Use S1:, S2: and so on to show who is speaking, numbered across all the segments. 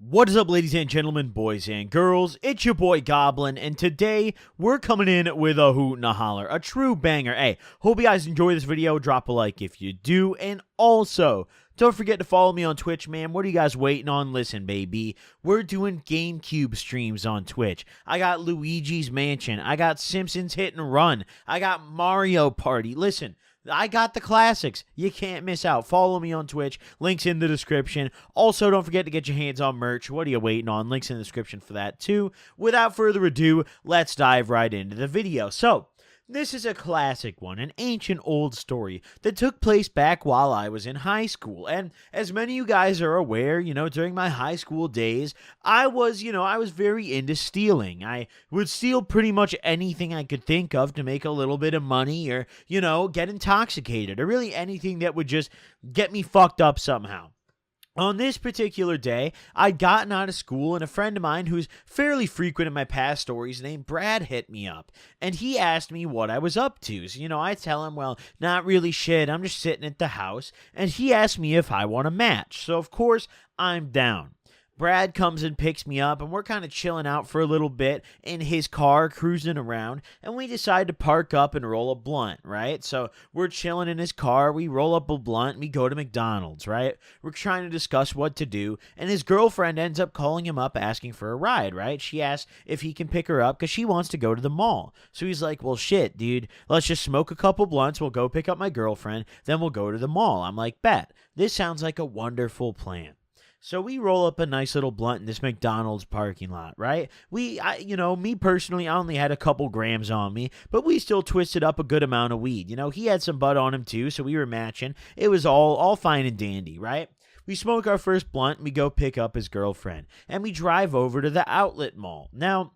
S1: What is up, ladies and gentlemen, boys and girls? It's your boy Goblin, and today we're coming in with a hoot and a holler, a true banger. Hey, hope you guys enjoy this video. Drop a like if you do, and also don't forget to follow me on Twitch, man. What are you guys waiting on? Listen, baby, we're doing GameCube streams on Twitch. I got Luigi's Mansion. I got Simpsons Hit and Run. I got Mario Party. Listen, I got the classics. You can't miss out. Follow me on Twitch. Links in the description. Also, don't forget to get your hands on merch. What are you waiting on? Links in the description for that too. Without further ado, let's dive right into the video. So, this is a classic one, an ancient old story that took place back while I was in high school. And as many of you guys are aware, during my high school days, I was very into stealing. I would steal pretty much anything I could think of to make a little bit of money or, get intoxicated or really anything that would just get me fucked up somehow. On this particular day, I'd gotten out of school, and a friend of mine who's fairly frequent in my past stories named Brad hit me up, and he asked me what I was up to. So, I tell him, well, not really shit, I'm just sitting at the house, and he asked me if I want a match. So, of course, I'm down. Brad comes and picks me up, and we're kind of chilling out for a little bit in his car, cruising around, and we decide to park up and roll a blunt, right? So we're chilling in his car, we roll up a blunt, and we go to McDonald's, right? We're trying to discuss what to do, and his girlfriend ends up calling him up asking for a ride, right? She asks if he can pick her up because she wants to go to the mall. So he's like, well, shit, dude, let's just smoke a couple blunts, we'll go pick up my girlfriend, then we'll go to the mall. I'm like, bet. This sounds like a wonderful plan. So we roll up a nice little blunt in this McDonald's parking lot, right? Me personally, I only had a couple grams on me, but we still twisted up a good amount of weed. He had some bud on him too, so we were matching. It was all fine and dandy, right? We smoke our first blunt, and we go pick up his girlfriend, and we drive over to the outlet mall. Now,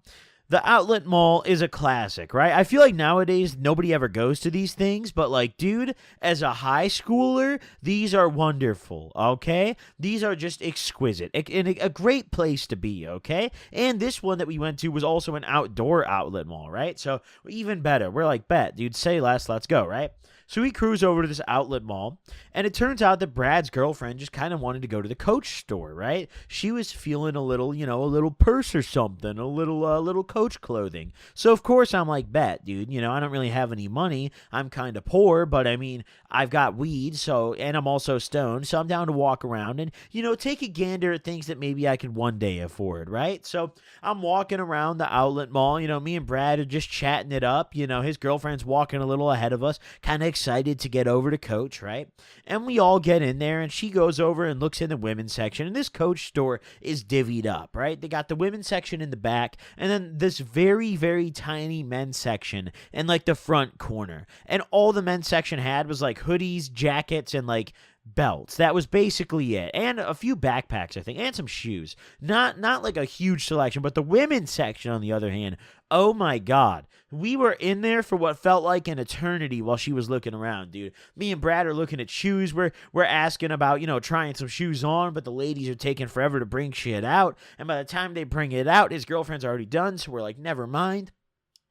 S1: the outlet mall is a classic, right? I feel like nowadays nobody ever goes to these things, but dude, as a high schooler, these are wonderful, okay? These are just exquisite. A great place to be, okay? And this one that we went to was also an outdoor outlet mall, right? So even better. We're like, bet, dude, say less, let's go, right? So we cruise over to this outlet mall, and it turns out that Brad's girlfriend just kind of wanted to go to the Coach store, right? She was feeling a little, a little purse or something, a little Coach clothing. So of course I'm like, bet, dude, I don't really have any money. I'm kind of poor, but I mean, I've got weed, and I'm also stoned, so I'm down to walk around and, take a gander at things that maybe I could one day afford, right? So I'm walking around the outlet mall, me and Brad are just chatting it up, his girlfriend's walking a little ahead of us, kind of excited to get over to Coach, right? And we all get in there, and she goes over and looks in the women's section, and this Coach store is divvied up, right? They got the women's section in the back, and then this very, very tiny men's section in the front corner. And all the men's section had was hoodies, jackets, and belts. That was basically it. And a few backpacks, I think, and some shoes. Not a huge selection, but the women's section, on the other hand, oh my God. We were in there for what felt like an eternity while she was looking around, dude. Me and Brad are looking at shoes. We're asking about, trying some shoes on, but the ladies are taking forever to bring shit out. And by the time they bring it out, his girlfriend's already done, so we're like, never mind.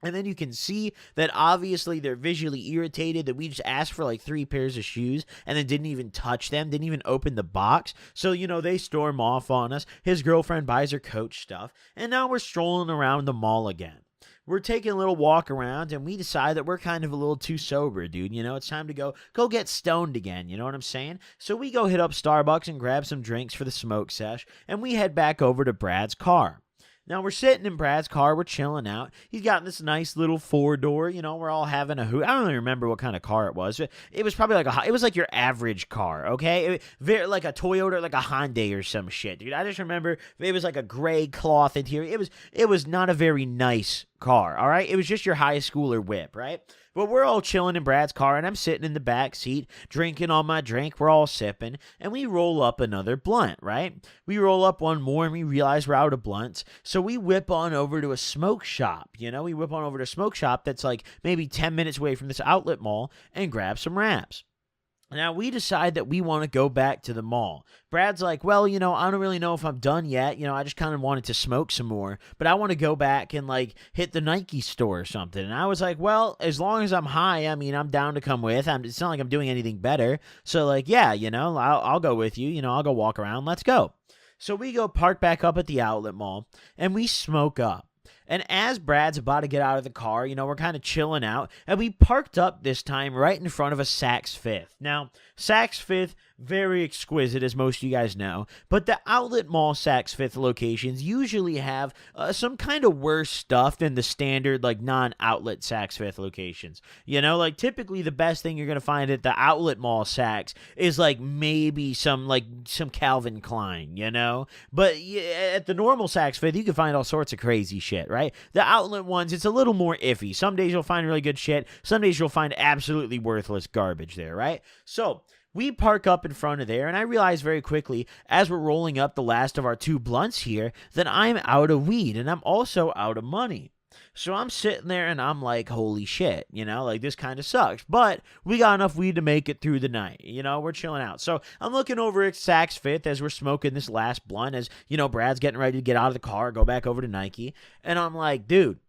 S1: And then you can see that obviously they're visually irritated that we just asked for 3 pairs of shoes and then didn't even touch them, didn't even open the box. So, they storm off on us. His girlfriend buys her Coach stuff. And now we're strolling around the mall again. We're taking a little walk around, and we decide that we're kind of a little too sober, dude. It's time to go get stoned again. You know what I'm saying? So we go hit up Starbucks and grab some drinks for the smoke sesh, and we head back over to Brad's car. Now, we're sitting in Brad's car. We're chilling out. He's got this nice little 4-door. We're all having a hoot. I don't really remember what kind of car it was. It was probably it was like your average car, okay? Very like a Toyota, like a Hyundai or some shit, dude. I just remember it was like a gray cloth interior. It was not a very nice car, all right? It was just your high schooler whip, right? But we're all chilling in Brad's car, and I'm sitting in the back seat, drinking on my drink. We're all sipping, and we roll up another blunt, right? We roll up one more, and we realize we're out of blunts, so we whip on over to a smoke shop, We whip on over to a smoke shop that's maybe 10 minutes away from this outlet mall and grab some wraps. Now, we decide that we want to go back to the mall. Brad's like, well, I don't really know if I'm done yet. I just kind of wanted to smoke some more, but I want to go back and hit the Nike store or something. And I was like, well, as long as I'm high, I mean, I'm down to come with. It's not like I'm doing anything better. So yeah, I'll go with you. I'll go walk around. Let's go. So we go park back up at the outlet mall and we smoke up. And as Brad's about to get out of the car, we're kind of chilling out, and we parked up this time right in front of a Saks Fifth. Now, Saks Fifth, very exquisite, as most of you guys know, but the outlet mall Saks Fifth locations usually have some kind of worse stuff than the standard, like, non-outlet Saks Fifth locations. Like, typically the best thing you're going to find at the outlet mall Saks is, like, maybe some Calvin Klein, But at the normal Saks Fifth, you can find all sorts of crazy shit, right? The outlet ones, it's a little more iffy. Some days you'll find really good shit. Some days you'll find absolutely worthless garbage there, right? So we park up in front of there, and I realize very quickly, as we're rolling up the last of our 2 blunts here, that I'm out of weed, and I'm also out of money. So I'm sitting there, and I'm like, holy shit, like, this kind of sucks. But we got enough weed to make it through the night. We're chilling out. So I'm looking over at Saks Fifth as we're smoking this last blunt, as, Brad's getting ready to get out of the car, go back over to Nike. And I'm like, dude,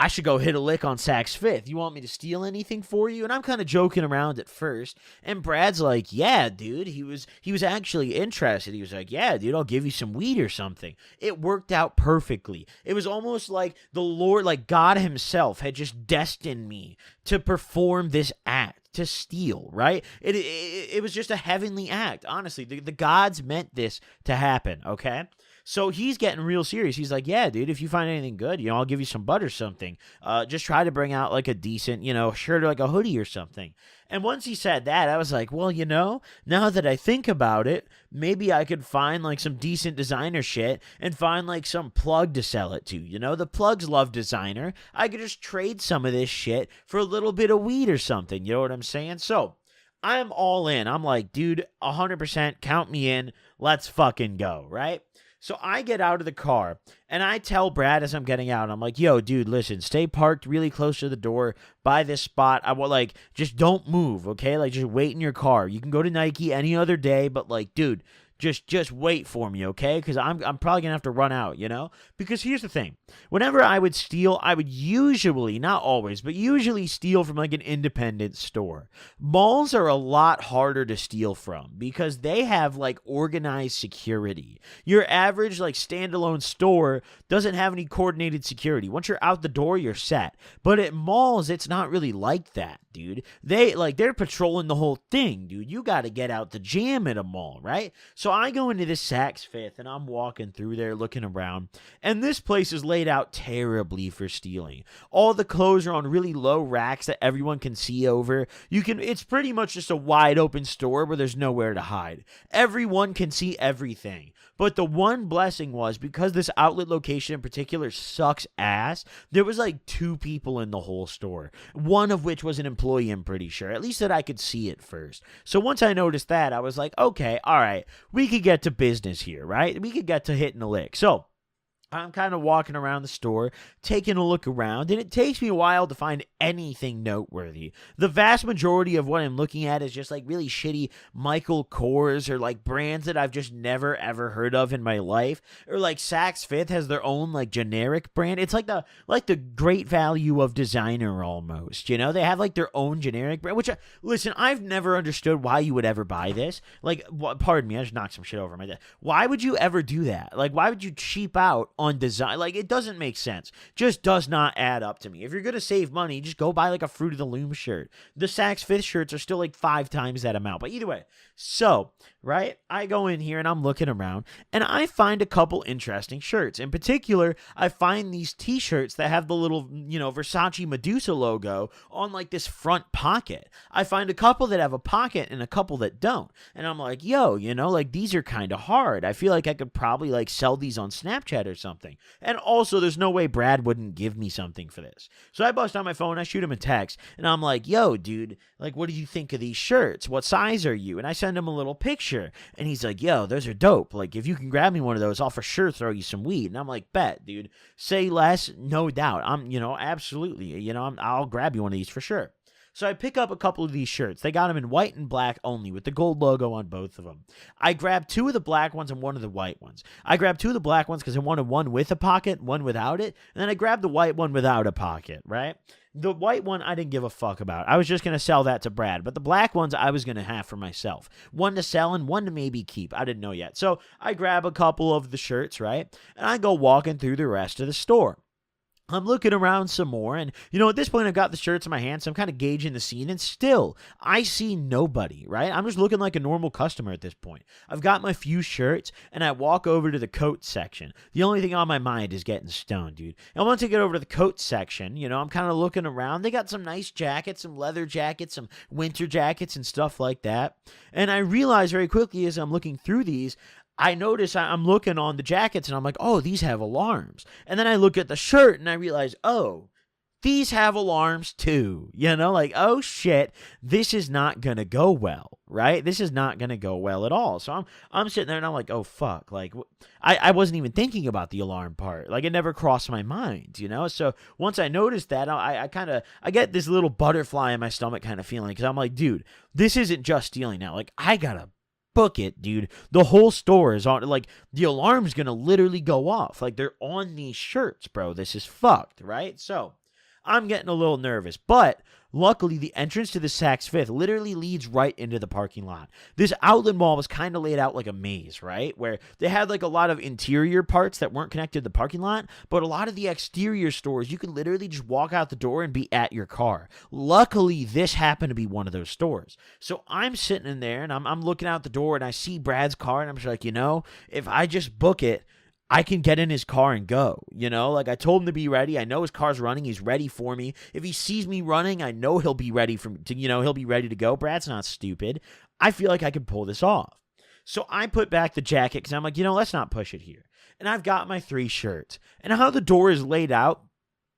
S1: I should go hit a lick on Saks Fifth. You want me to steal anything for you? And I'm kind of joking around at first. And Brad's like, yeah, dude. He was actually interested. He was like, yeah, dude, I'll give you some weed or something. It worked out perfectly. It was almost like the Lord, like God himself had just destined me to perform this act, to steal, right? It was just a heavenly act. Honestly, the gods meant this to happen, okay? So he's getting real serious. He's like, yeah, dude, if you find anything good, I'll give you some bud or something. Just try to bring out like a decent, shirt or like a hoodie or something. And once he said that, I was like, well, now that I think about it, maybe I could find like some decent designer shit and find like some plug to sell it to. The plugs love designer. I could just trade some of this shit for a little bit of weed or something. You know what I'm saying? So I'm all in. I'm like, dude, 100% count me in. Let's fucking go, right? So I get out of the car, and I tell Brad as I'm getting out, I'm like, yo, dude, listen, stay parked really close to the door by this spot. I will, like, just don't move, okay? Like, just wait in your car. You can go to Nike any other day, but, like, dude, just wait for me, okay? Because I'm probably going to have to run out, Because here's the thing. Whenever I would steal, I would usually, not always, but usually steal from like an independent store. Malls are a lot harder to steal from because they have like organized security. Your average like standalone store doesn't have any coordinated security. Once you're out the door, you're set. But at malls, it's not really like that, dude. They're patrolling the whole thing, dude. You got to get out the jam at a mall, right? So I go into this Saks Fifth, and I'm walking through there looking around, and this place is laid out terribly for stealing. All the clothes are on really low racks that everyone can see over. It's pretty much just a wide open store where there's nowhere to hide. Everyone can see everything. But the one blessing was, because this outlet location in particular sucks ass, there was like 2 people in the whole store. One of which was an employee, I'm pretty sure. At least that I could see it first. So once I noticed that, I was like, okay, all right, we could get to business here, right? We could get to hitting a lick. So I'm kind of walking around the store, taking a look around, and it takes me a while to find anything noteworthy. The vast majority of what I'm looking at is just like really shitty Michael Kors or like brands that I've just never ever heard of in my life. Or like Saks Fifth has their own like generic brand. It's like the great value of designer almost. They have like their own generic brand, which listen, I've never understood why you would ever buy this. Like, pardon me, I just knocked some shit over my desk. Why would you ever do that? Like, why would you cheap out on design? Like, it doesn't make sense. Just does not add up to me. If you're gonna save money, just go buy like a Fruit of the Loom shirt. The Saks Fifth shirts are still like 5 times that amount. But either way, so right, I go in here and I'm looking around and I find a couple interesting shirts. In particular, I find these t-shirts that have the little, Versace Medusa logo on like this front pocket. I find a couple that have a pocket and a couple that don't. And I'm like, yo, like these are kind of hard. I feel like I could probably like sell these on Snapchat or something. And also, there's no way Brad wouldn't give me something for this. So I bust out my phone, I shoot him a text, and I'm like, yo, dude, like, what do you think of these shirts? What size are you? And I send him a little picture, and he's like, yo, those are dope. Like, if you can grab me one of those, I'll for sure throw you some weed. And I'm like, bet, dude. Say less, no doubt. I'm, absolutely, I'll grab you one of these for sure. So I pick up a couple of these shirts. They got them in white and black only with the gold logo on both of them. I grabbed 2 of the black ones and 1 of the white ones. I grabbed 2 of the black ones because I wanted one with a pocket, one without it. And then I grabbed the white one without a pocket, right? The white one I didn't give a fuck about. I was just going to sell that to Brad. But the black ones I was going to have for myself. One to sell and one to maybe keep. I didn't know yet. So I grab a couple of the shirts, right? And I go walking through the rest of the store. I'm looking around some more, and, at this point, I've got the shirts in my hand, so I'm kind of gauging the scene, and still, I see nobody, right? I'm just looking like a normal customer at this point. I've got my few shirts, and I walk over to the coat section. The only thing on my mind is getting stoned, dude. And once I get over to the coat section, I'm kind of looking around. They got some nice jackets, some leather jackets, some winter jackets, and stuff like that. And I realize very quickly as I'm looking through these, I notice I'm looking on the jackets and I'm like, oh, these have alarms. And then I look at the shirt and I realize, oh, these have alarms too. Like, oh shit, this is not going to go well, right? This is not going to go well at all. So I'm sitting there and I'm like, oh fuck. Like, I wasn't even thinking about the alarm part. Like, it never crossed my mind, So once I noticed that, I get this little butterfly in my stomach kind of feeling because I'm like, dude, this isn't just stealing now. Like, I gotta book it, dude. The whole store is on, like, the alarm's gonna literally go off. Like, they're on these shirts, bro. This is fucked, right? So I'm getting a little nervous, but luckily the entrance to the Saks Fifth literally leads right into the parking lot. This outlet mall was kind of laid out like a maze, right? Where they had like a lot of interior parts that weren't connected to the parking lot, but a lot of the exterior stores, you could literally just walk out the door and be at your car. Luckily, this happened to be one of those stores. So I'm sitting in there and I'm looking out the door and I see Brad's car and I'm just like, if I just book it, I can get in his car and go, Like, I told him to be ready. I know his car's running. He's ready for me. If he sees me running, I know he'll be ready he'll be ready to go. Brad's not stupid. I feel like I can pull this off. So I put back the jacket because I'm like, let's not push it here. And I've got my 3 shirts. And how the door is laid out,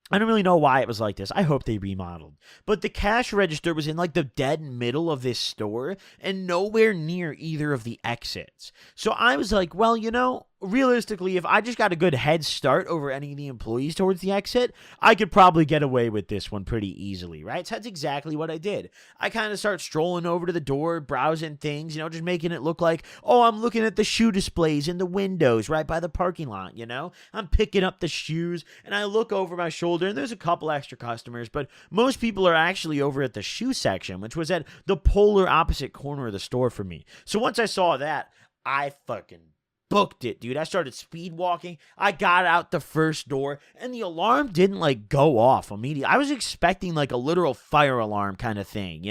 S1: I don't really know why it was like this. I hope they remodeled. But the cash register was in like the dead middle of this store and nowhere near either of the exits. So I was like, well, realistically, if I just got a good head start over any of the employees towards the exit, I could probably get away with this one pretty easily, right? So that's exactly what I did. I kind of start strolling over to the door, browsing things, just making it look like, oh, I'm looking at the shoe displays in the windows right by the parking lot, I'm picking up the shoes, and I look over my shoulder, and there's a couple extra customers, but most people are actually over at the shoe section, which was at the polar opposite corner of the store for me. So once I saw that, I fucking booked it, dude. I started speed walking. I got out the first door and the alarm didn't like go off immediately. I was expecting like a literal fire alarm kind of thing,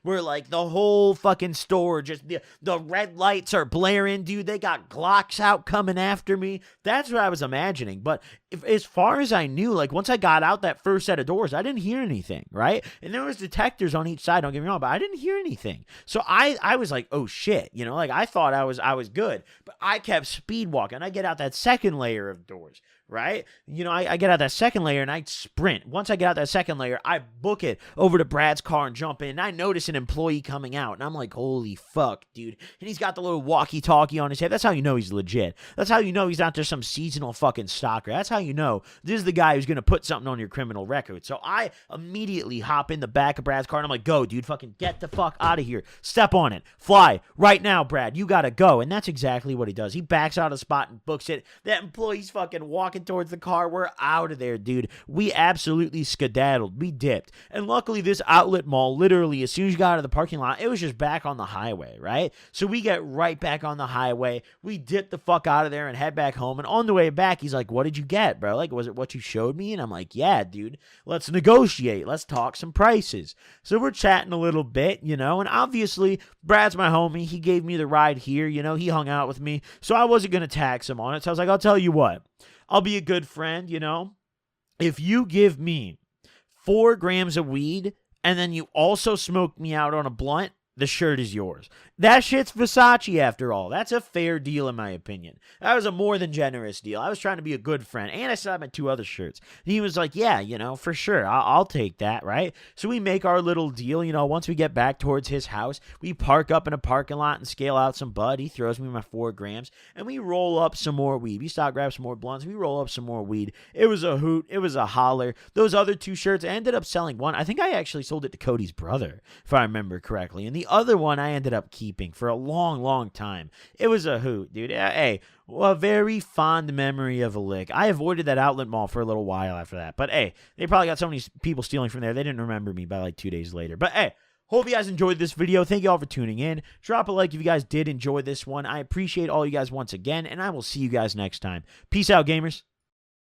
S1: where like the whole fucking store just the red lights are blaring, dude. They got Glocks out coming after me. That's what I was imagining. But as far as I knew, like once I got out that first set of doors, I didn't hear anything, right? And there was detectors on each side, don't get me wrong, but I didn't hear anything. So I was like, oh shit, like I thought I was good, but I kept speed walking. I get out that second layer of doors, right? I get out that second layer and I sprint. Once I get out that second layer, I book it over to Brad's car and jump in. And I notice an employee coming out and I'm like, holy fuck, dude. And he's got the little walkie-talkie on his head. That's how you know he's legit. That's how you know he's not just some seasonal fucking stalker. That's how you know this is the guy who's going to put something on your criminal record. So I immediately hop in the back of Brad's car and I'm like, go, dude, fucking get the fuck out of here. Step on it. Fly right now, Brad. You got to go. And that's exactly what he does. He backs out of the spot and books it. That employee's fucking walking towards the car. We're out of there, dude. We absolutely skedaddled. We dipped. And luckily, this outlet mall, literally, as soon as you got out of the parking lot, it was just back on the highway, right? So we get right back on the highway. We dip the fuck out of there and head back home. And on the way back, he's like, what did you get, bro? Like, was it what you showed me? And I'm like, yeah, dude. Let's negotiate. Let's talk some prices. So we're chatting a little bit, and obviously, Brad's my homie. He gave me the ride here, he hung out with me. So I wasn't going to tax him on it. So I was like, I'll tell you what. I'll be a good friend, If you give me 4 grams of weed and then you also smoke me out on a blunt, the shirt is yours. That shit's Versace after all. That's a fair deal in my opinion. That was a more than generous deal. I was trying to be a good friend, and I still had my 2 other shirts. And he was like, yeah, for sure. I'll take that, right? So we make our little deal. Once we get back towards his house, we park up in a parking lot and scale out some bud. He throws me my 4 grams, and we roll up some more weed. We stop, grab some more blunts. We roll up some more weed. It was a hoot. It was a holler. Those other 2 shirts, I ended up selling one. I think I actually sold it to Cody's brother, if I remember correctly. And the other one I ended up keeping for a long, long time. It was a hoot, dude. Hey, a very fond memory of a lick. I avoided that outlet mall for a little while after that. But hey, they probably got so many people stealing from there, they didn't remember me by like 2 days later. But hey, hope you guys enjoyed this video. Thank you all for tuning in. Drop a like if you guys did enjoy this one. I appreciate all you guys once again, and I will see you guys next time. Peace out, gamers.